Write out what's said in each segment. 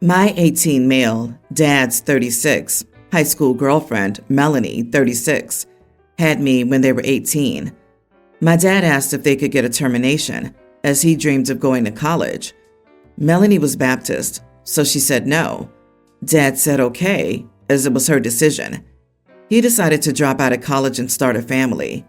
My 18 male, dad's 36, high school girlfriend, Melanie, 36, had me when they were 18. My dad asked if they could get a termination, as he dreamed of going to college. Melanie was Baptist, so she said no. Dad said okay, as it was her decision. He decided to drop out of college and start a family.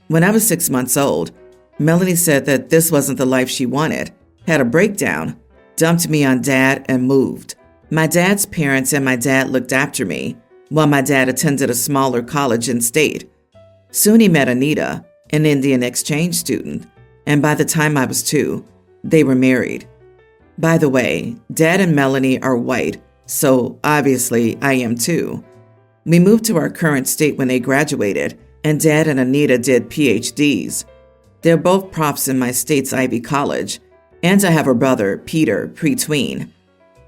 When I was 6 months old, Melanie said that this wasn't the life she wanted, had a breakdown, dumped me on dad, and moved. My dad's parents and my dad looked after me, while my dad attended a smaller college in state. Soon he met Anita, an Indian exchange student, and by the time I was 2, they were married. By the way, Dad and Melanie are white, so obviously I am too. We moved to our current state when they graduated, and Dad and Anita did PhDs. They're both profs in my state's Ivy College, and I have a brother, Peter, pre-tween.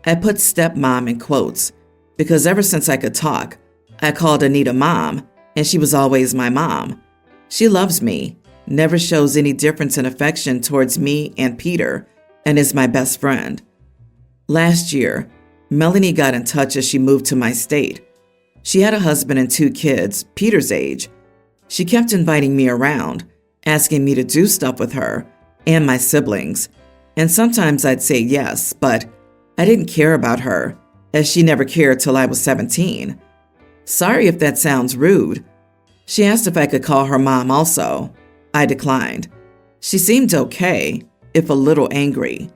I put stepmom in quotes, because ever since I could talk, I called Anita mom, and she was always my mom. She loves me, never shows any difference in affection towards me and Peter, and is my best friend. Last year, Melanie got in touch as she moved to my state. She had a husband and 2 kids, Peter's age. She kept inviting me around, asking me to do stuff with her and my siblings, and sometimes I'd say yes, but I didn't care about her, as she never cared till I was 17. Sorry if that sounds rude. She asked if I could call her mom also. I declined. She seemed okay, if a little angry.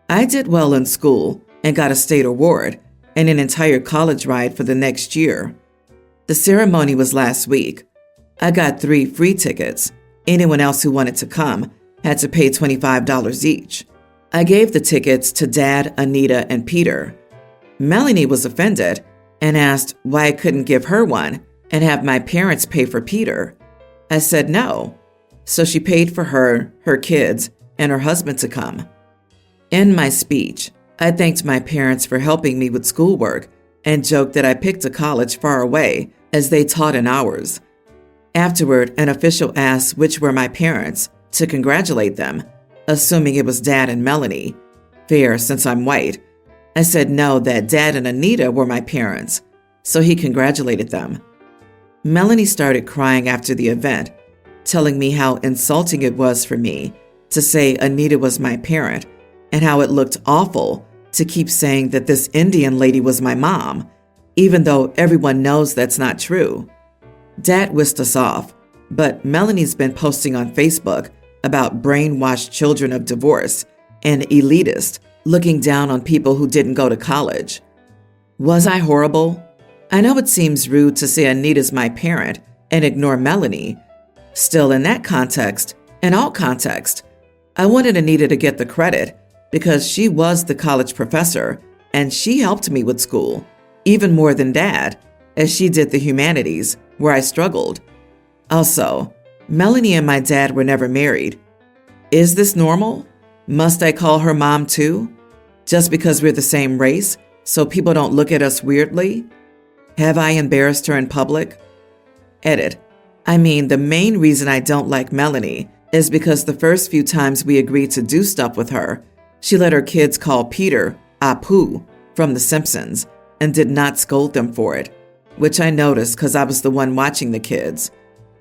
I did well in school and got a state award and an entire college ride for the next year. The ceremony was last week. I got 3 free tickets. Anyone else who wanted to come had to pay $25 each. I gave the tickets to Dad, Anita, and Peter. Melanie was offended and asked why I couldn't give her one and have my parents pay for Peter. I said no, so she paid for her, her kids, and her husband to come. In my speech, I thanked my parents for helping me with schoolwork and joked that I picked a college far away as they taught in ours. Afterward, an official asked which were my parents to congratulate them, assuming it was Dad and Melanie. Fair, since I'm white. I said no, that Dad and Anita were my parents, so he congratulated them. Melanie started crying after the event, telling me how insulting it was for me to say Anita was my parent and how it looked awful to keep saying that this Indian lady was my mom, even though everyone knows that's not true. Dad whisked us off, but Melanie's been posting on Facebook about brainwashed children of divorce and elitist looking down on people who didn't go to college. Was I horrible? I know it seems rude to say Anita's my parent and ignore Melanie. Still, in that context, in all context, I wanted Anita to get the credit because she was the college professor and she helped me with school, even more than Dad, as she did the humanities, where I struggled. Also, Melanie and my dad were never married. Is this normal? Must I call her mom too? Just because we're the same race, so people don't look at us weirdly? Have I embarrassed her in public? Edit. I mean, the main reason I don't like Melanie is because the first few times we agreed to do stuff with her, she let her kids call Peter Apu from The Simpsons and did not scold them for it, which I noticed because I was the one watching the kids.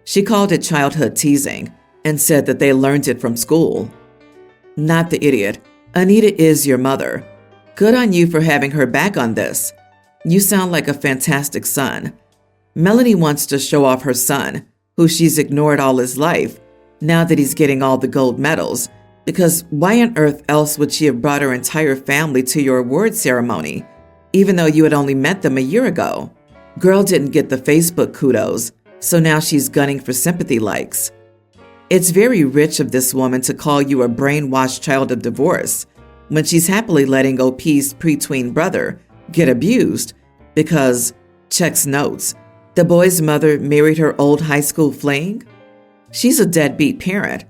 She called it childhood teasing and said that they learned it from school. Not the idiot. Anita is your mother. Good on you for having her back on this. You sound like a fantastic son. Melanie wants to show off her son, who she's ignored all his life, now that he's getting all the gold medals, because why on earth else would she have brought her entire family to your award ceremony, even though you had only met them a year ago? Girl didn't get the Facebook kudos, so now she's gunning for sympathy likes. It's very rich of this woman to call you a brainwashed child of divorce when she's happily letting OP's pre-tween brother get abused because, checks notes, the boy's mother married her old high school fling? She's a deadbeat parent,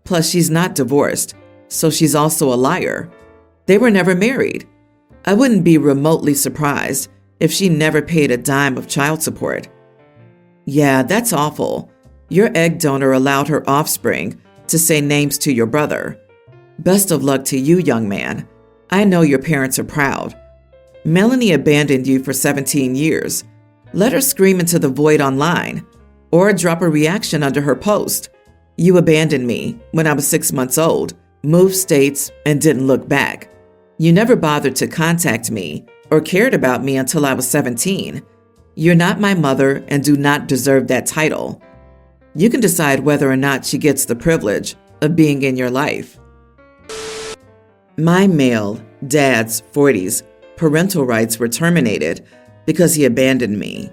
plus she's not divorced, so she's also a liar. They were never married. I wouldn't be remotely surprised if she never paid a dime of child support. Yeah, that's awful. Your egg donor allowed her offspring to say names to your brother. Best of luck to you, young man. I know your parents are proud. Melanie abandoned you for 17 years. Let her scream into the void online or drop a reaction under her post. You abandoned me when I was 6 months old, moved states, and didn't look back. You never bothered to contact me or cared about me until I was 17. You're not my mother and do not deserve that title. You can decide whether or not she gets the privilege of being in your life. My male dad's 40s parental rights were terminated because he abandoned me.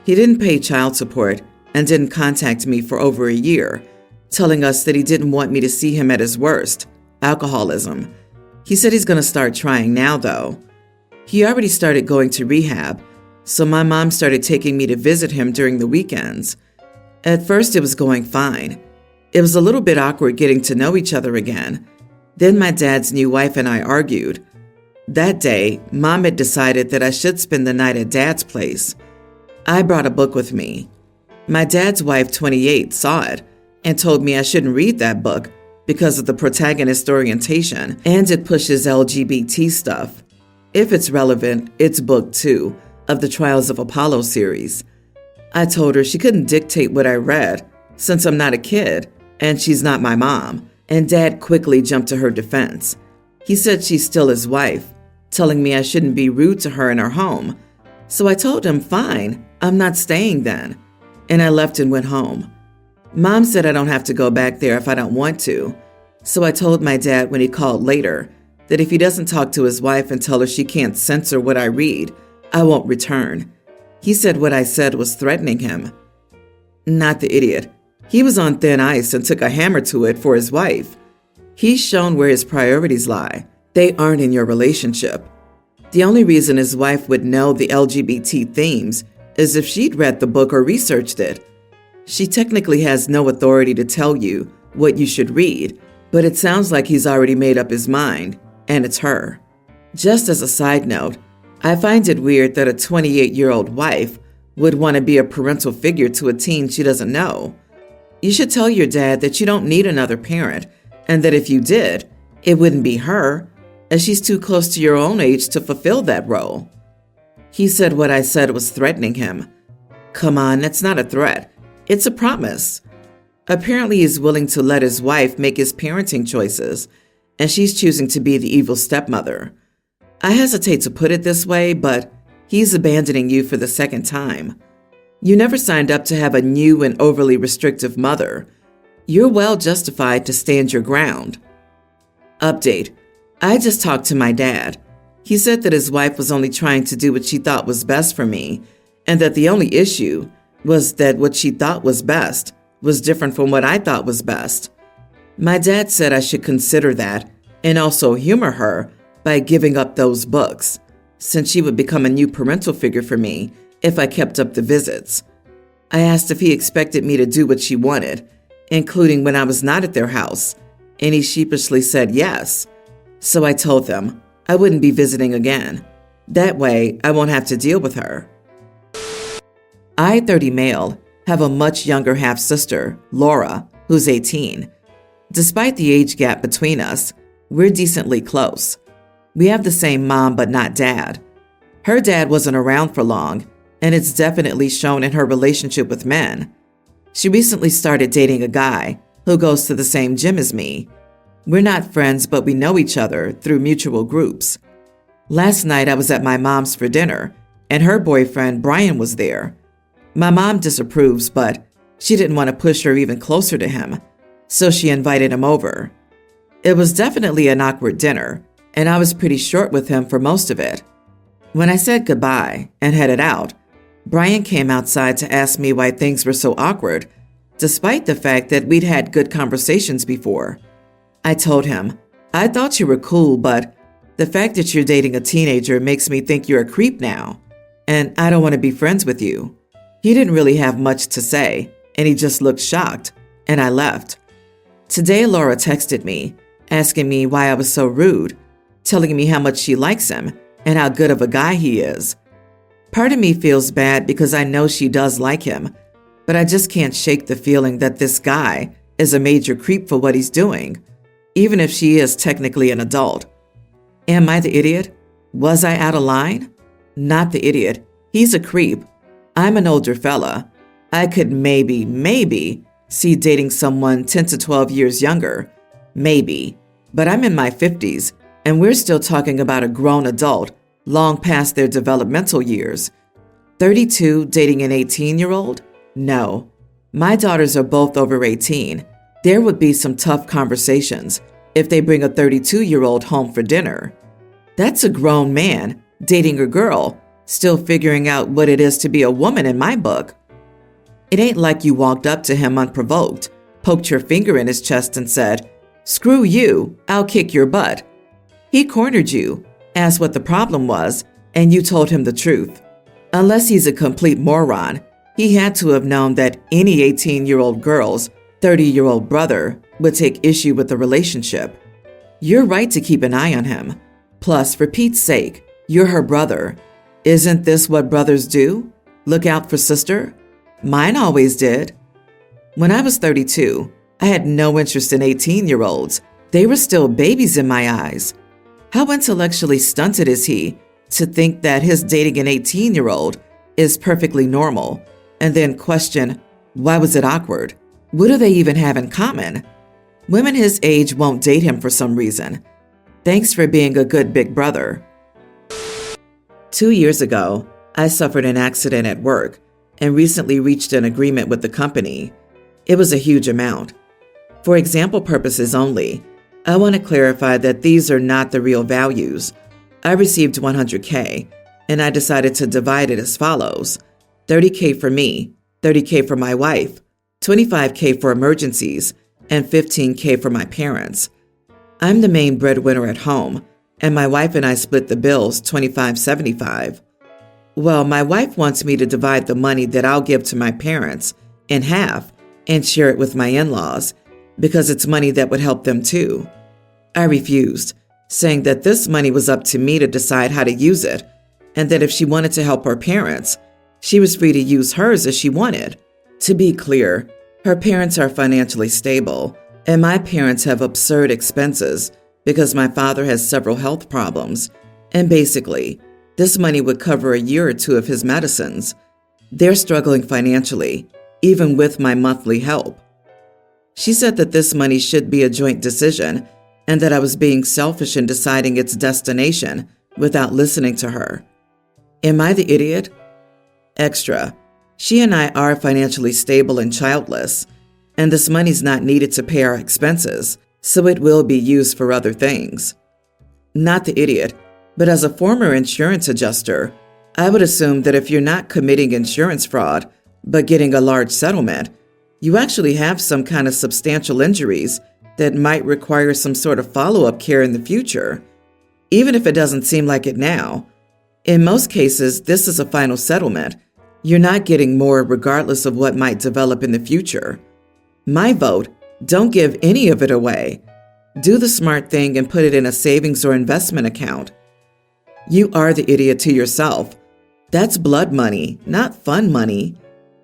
He didn't pay child support and didn't contact me for over a year, telling us that he didn't want me to see him at his worst, alcoholism. He said he's going to start trying now, though. He already started going to rehab, so my mom started taking me to visit him during the weekends. At first, it was going fine. It was a little bit awkward getting to know each other again. Then my dad's new wife and I argued. That day, Mom had decided that I should spend the night at Dad's place. I brought a book with me. My dad's wife, 28, saw it and told me I shouldn't read that book because of the protagonist orientation and it pushes LGBT stuff. If it's relevant, it's book 2 of the Trials of Apollo series. I told her she couldn't dictate what I read since I'm not a kid and she's not my mom, and Dad quickly jumped to her defense. He said she's still his wife, telling me I shouldn't be rude to her in her home. So I told him, fine, I'm not staying then, and I left and went home. Mom said I don't have to go back there if I don't want to, so I told my dad when he called later that if he doesn't talk to his wife and tell her she can't censor what I read, I won't return. He said what I said was threatening him. Not the idiot. He was on thin ice and took a hammer to it for his wife. He's shown where his priorities lie. They aren't in your relationship. The only reason his wife would know the LGBT themes is if she'd read the book or researched it. She technically has no authority to tell you what you should read, but it sounds like he's already made up his mind, and it's her. Just as a side note, I find it weird that a 28-year-old wife would want to be a parental figure to a teen she doesn't know. You should tell your dad that you don't need another parent, and that if you did, it wouldn't be her, as she's too close to your own age to fulfill that role. He said what I said was threatening him. Come on, that's not a threat. It's a promise. Apparently he's willing to let his wife make his parenting choices, and she's choosing to be the evil stepmother. I hesitate to put it this way, but he's abandoning you for the second time. You never signed up to have a new and overly restrictive mother. You're well justified to stand your ground. Update. I just talked to my dad. He said that his wife was only trying to do what she thought was best for me, and that the only issue was that what she thought was best was different from what I thought was best. My dad said I should consider that and also humor her by giving up those books, since she would become a new parental figure for me if I kept up the visits. I asked if he expected me to do what she wanted, including when I was not at their house, and he sheepishly said yes. So I told them I wouldn't be visiting again. That way, I won't have to deal with her. I, 30 male, have a much younger half-sister, Laura, who's 18. Despite the age gap between us, we're decently close. We have the same mom but not dad. Her dad wasn't around for long, and it's definitely shown in her relationship with men. She recently started dating a guy who goes to the same gym as me. We're not friends, but we know each other through mutual groups. Last night I was at my mom's for dinner, and her boyfriend, Brian, was there. My mom disapproves, but she didn't want to push her even closer to him, so she invited him over. It was definitely an awkward dinner, and I was pretty short with him for most of it. When I said goodbye and headed out, Brian came outside to ask me why things were so awkward, despite the fact that we'd had good conversations before. I told him, I thought you were cool, but the fact that you're dating a teenager makes me think you're a creep now, and I don't want to be friends with you. He didn't really have much to say, and he just looked shocked, and I left. Today, Laura texted me, asking me why I was so rude, telling me how much she likes him and how good of a guy he is. Part of me feels bad because I know she does like him, but I just can't shake the feeling that this guy is a major creep for what he's doing, even if she is technically an adult. Am I the idiot? Was I out of line? Not the idiot. He's a creep. I'm an older fella. I could maybe see dating someone 10 to 12 years younger. Maybe. But I'm in my 50s, and we're still talking about a grown adult long past their developmental years. 32 dating an 18-year-old? No. My daughters are both over 18. There would be some tough conversations if they bring a 32-year-old home for dinner. That's a grown man dating a girl, still figuring out what it is to be a woman in my book. It ain't like you walked up to him unprovoked, poked your finger in his chest and said, "Screw you, I'll kick your butt." He cornered you, asked what the problem was, and you told him the truth. Unless he's a complete moron, he had to have known that any 18-year-old girl's 30-year-old brother would take issue with the relationship. You're right to keep an eye on him. Plus, for Pete's sake, you're her brother. Isn't this what brothers do? Look out for sister? Mine always did. When I was 32, I had no interest in 18-year-olds. They were still babies in my eyes. How intellectually stunted is he to think that his dating an 18-year-old is perfectly normal, and then question, why was it awkward? What do they even have in common? Women his age won't date him for some reason. Thanks for being a good big brother. 2 years ago, I suffered an accident at work and recently reached an agreement with the company. It was a huge amount. For example purposes only, I want to clarify that these are not the real values. I received $100K, and I decided to divide it as follows: $30K for me, $30K for my wife, $25K for emergencies, and $15K for my parents. I'm the main breadwinner at home, and my wife and I split the bills 25-75. Well, my wife wants me to divide the money that I'll give to my parents in half and share it with my in-laws because it's money that would help them too. I refused, saying that this money was up to me to decide how to use it, and that if she wanted to help her parents, she was free to use hers as she wanted. To be clear, her parents are financially stable, and my parents have absurd expenses because my father has several health problems, and basically, this money would cover a year or two of his medicines. They're struggling financially, even with my monthly help. She said that this money should be a joint decision and that I was being selfish in deciding its destination without listening to her. Am I the idiot? Extra, she and I are financially stable and childless, and this money's not needed to pay our expenses, so it will be used for other things. Not the idiot, but as a former insurance adjuster, I would assume that if you're not committing insurance fraud, but getting a large settlement, you actually have some kind of substantial injuries that might require some sort of follow-up care in the future, even if it doesn't seem like it now. In most cases, this is a final settlement. You're not getting more regardless of what might develop in the future. My vote, don't give any of it away. Do the smart thing and put it in a savings or investment account. You are the idiot to yourself. That's blood money, not fun money.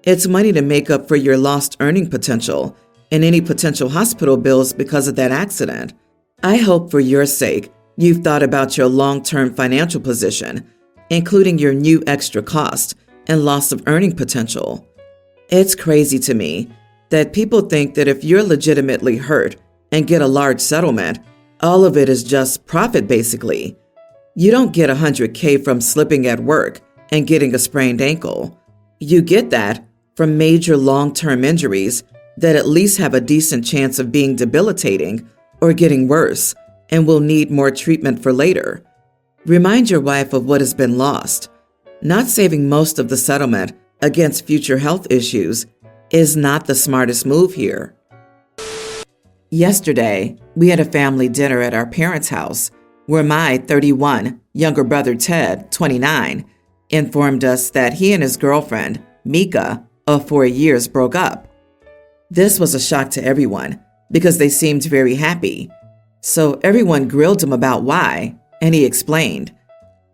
It's money to make up for your lost earning potential and any potential hospital bills because of that accident. I hope for your sake you've thought about your long-term financial position, including your new extra cost and loss of earning potential. It's crazy to me that people think that if you're legitimately hurt and get a large settlement, all of it is just profit basically. You don't get $100K from slipping at work and getting a sprained ankle. You get that from major long-term injuries that at least have a decent chance of being debilitating or getting worse and will need more treatment for later. Remind your wife of what has been lost. Not saving most of the settlement against future health issues is not the smartest move here. Yesterday, we had a family dinner at our parents' house where my 31 younger brother Ted, 29, informed us that he and his girlfriend, Mika, of 4 years, broke up. This was a shock to everyone because they seemed very happy. So everyone grilled him about why, and he explained.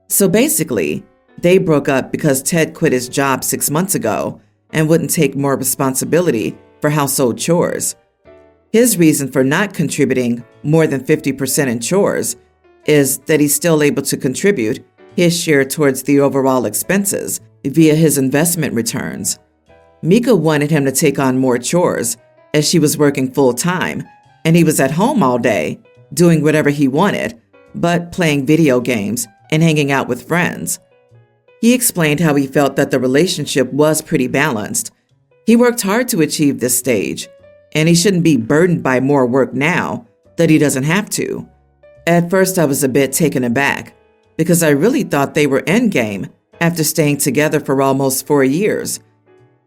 So basically, they broke up because Ted quit his job 6 months ago and wouldn't take more responsibility for household chores. His reason for not contributing more than 50% in chores is that he's still able to contribute his share towards the overall expenses via his investment returns. Mika wanted him to take on more chores as she was working full-time and he was at home all day doing whatever he wanted, but playing video games and hanging out with friends. He explained how he felt that the relationship was pretty balanced. He worked hard to achieve this stage, and he shouldn't be burdened by more work now that he doesn't have to. At first, I was a bit taken aback because I really thought they were endgame after staying together for almost 4 years.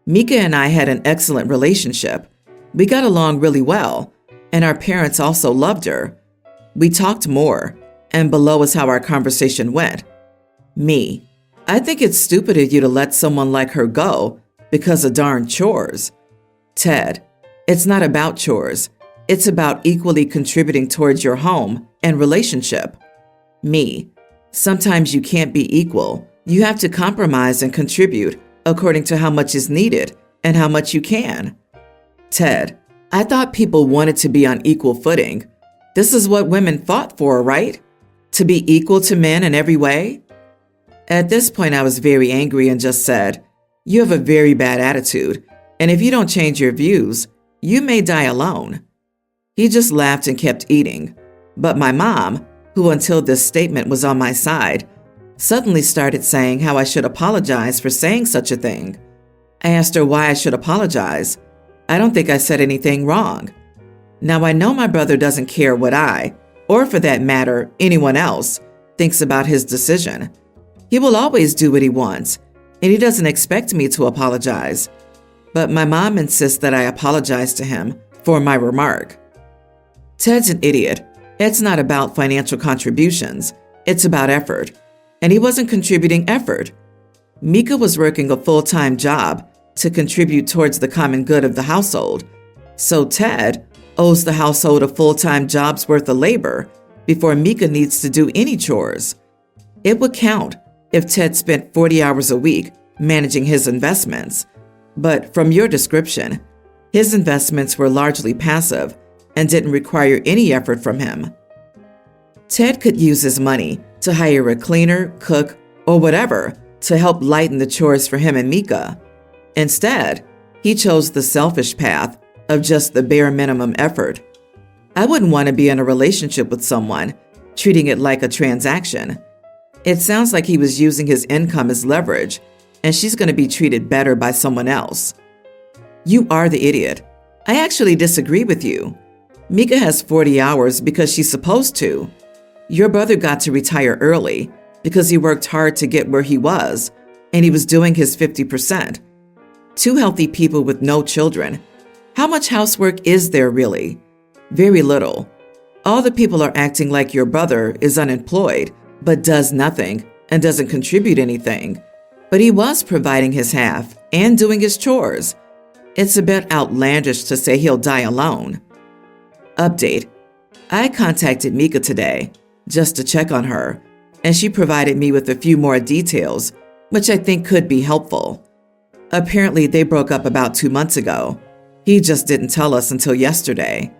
Mika and I had an excellent relationship. We got along really well, and our parents also loved her. We talked more, and below is how our conversation went. Me: I think it's stupid of you to let someone like her go because of darn chores. Ted: It's not about chores. It's about equally contributing towards your home and relationship. Me: Sometimes you can't be equal. You have to compromise and contribute according to how much is needed and how much you can. Ted: I thought people wanted to be on equal footing. This is what women fought for, right? To be equal to men in every way? At this point, I was very angry and just said, "You have a very bad attitude, and if you don't change your views, you may die alone." He just laughed and kept eating. But my mom, who until this statement was on my side, suddenly started saying how I should apologize for saying such a thing. I asked her why I should apologize. I don't think I said anything wrong. Now, I know my brother doesn't care what I, or for that matter, anyone else, thinks about his decision. He will always do what he wants, and he doesn't expect me to apologize. But my mom insists that I apologize to him for my remark. Ted's an idiot. It's not about financial contributions. It's about effort. And he wasn't contributing effort. Mika was working a full-time job to contribute towards the common good of the household. So Ted owes the household a full-time job's worth of labor before Mika needs to do any chores. It would count if Ted spent 40 hours a week managing his investments. But from your description, his investments were largely passive and didn't require any effort from him. Ted could use his money to hire a cleaner, cook, or whatever to help lighten the chores for him and Mika. Instead, he chose the selfish path of just the bare minimum effort. I wouldn't want to be in a relationship with someone treating it like a transaction. It sounds like he was using his income as leverage, and she's going to be treated better by someone else. You are the idiot. I actually disagree with you. Mika has 40 hours because she's supposed to. Your brother got to retire early because he worked hard to get where he was, and he was doing his 50%. Two healthy people with no children. How much housework is there really? Very little. All the people are acting like your brother is unemployed, but does nothing and doesn't contribute anything. But he was providing his half and doing his chores. It's a bit outlandish to say he'll die alone. Update: I contacted Mika today just to check on her, and she provided me with a few more details, which I think could be helpful. Apparently, they broke up about 2 months ago. He just didn't tell us until yesterday.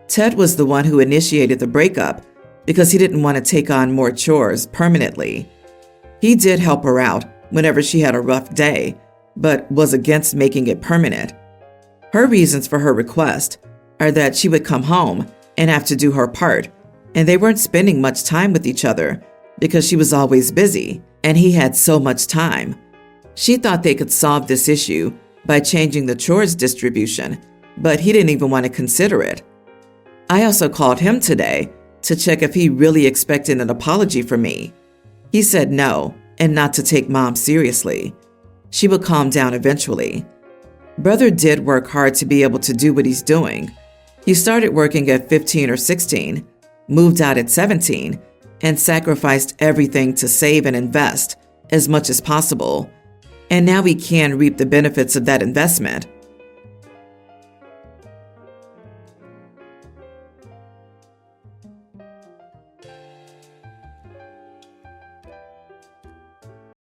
Ted was the one who initiated the breakup because he didn't want to take on more chores permanently. He did help her out whenever she had a rough day, but was against making it permanent. Her reasons for her request are that she would come home and have to do her part, and they weren't spending much time with each other because she was always busy and he had so much time. She thought they could solve this issue by changing the chores distribution, but he didn't even want to consider it. I also called him today to check if he really expected an apology from me. He said no, and not to take Mom seriously. She would calm down eventually. Brother did work hard to be able to do what he's doing. He started working at 15 or 16, moved out at 17, and sacrificed everything to save and invest as much as possible. And now he can reap the benefits of that investment.